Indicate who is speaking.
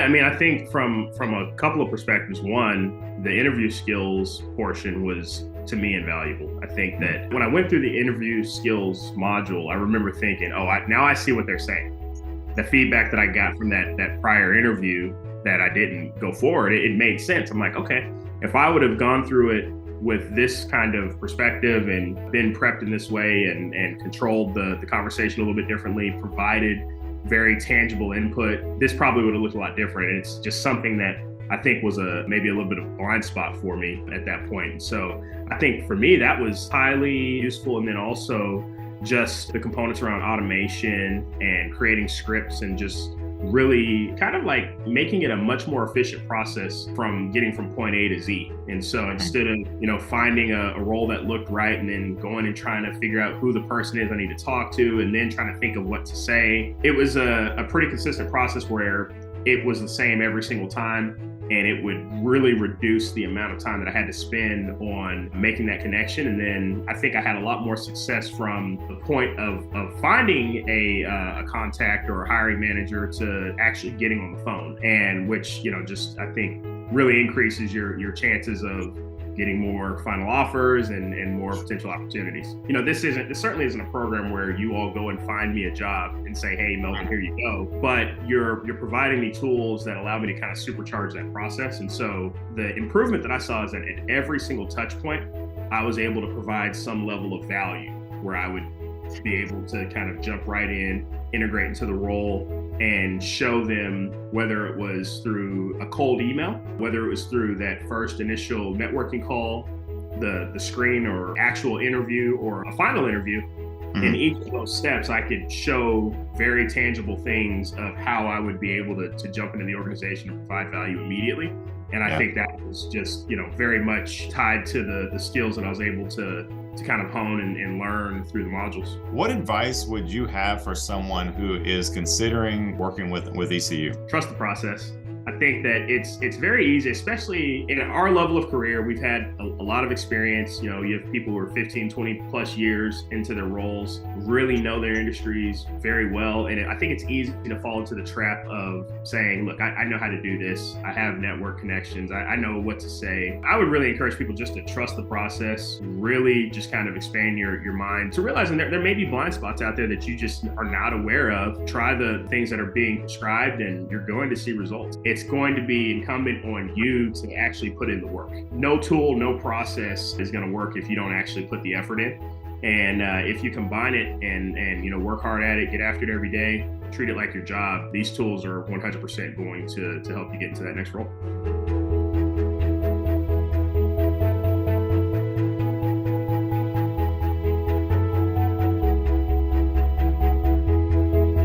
Speaker 1: Yeah, I mean, I think from a couple of perspectives. One, the interview skills portion was to me invaluable. I think that when I went through the interview skills module, I remember thinking, oh, now I see what they're saying. The feedback that I got from that prior interview that I didn't go forward, it made sense. I'm like, okay, if I would have gone through it with this kind of perspective and been prepped in this way and controlled the conversation a little bit differently, provided very tangible input, this probably would have looked a lot different. And it's just something that I think was maybe a little bit of a blind spot for me at that point. And so I think for me, that was highly useful. And then also just the components around automation and creating scripts and just really kind of like making it a much more efficient process from getting from point A to Z. And so instead of, finding a role that looked right and then going and trying to figure out who the person is I need to talk to and then trying to think of what to say, it was a pretty consistent process where it was the same every single time. And it would really reduce the amount of time that I had to spend on making that connection. And then I think I had a lot more success from the point of finding a contact or a hiring manager to actually getting on the phone, and which, just I think really increases your chances of getting more final offers and more potential opportunities. This certainly isn't a program where you all go and find me a job and say, hey, Melvin, here you go. But you're providing me tools that allow me to kind of supercharge that process. And so the improvement that I saw is that at every single touch point, I was able to provide some level of value where I would be able to kind of jump right in, integrate into the role, and show them, whether it was through a cold email, whether it was through that first initial networking call, the screen or actual interview or a final interview. In each of those steps, I could show very tangible things of how I would be able to jump into the organization and provide value immediately. And I think that was just, very much tied to the skills that I was able to kind of hone and learn through the modules.
Speaker 2: What advice would you have for someone who is considering working with ECU?
Speaker 1: Trust the process. I think that it's very easy, especially in our level of career. We've had a lot of experience. You have people who are 15, 20 plus years into their roles, really know their industries very well. And I think it's easy to fall into the trap of saying, look, I know how to do this. I have network connections. I know what to say. I would really encourage people just to trust the process, really just kind of expand your mind to realizing there may be blind spots out there that you just are not aware of. Try the things that are being prescribed and you're going to see results. It's going to be incumbent on you to actually put in the work. No tool, no process is going to work if you don't actually put the effort in. And if you combine it and work hard at it, get after it every day, treat it like your job, these tools are 100% going to help you get into that next role.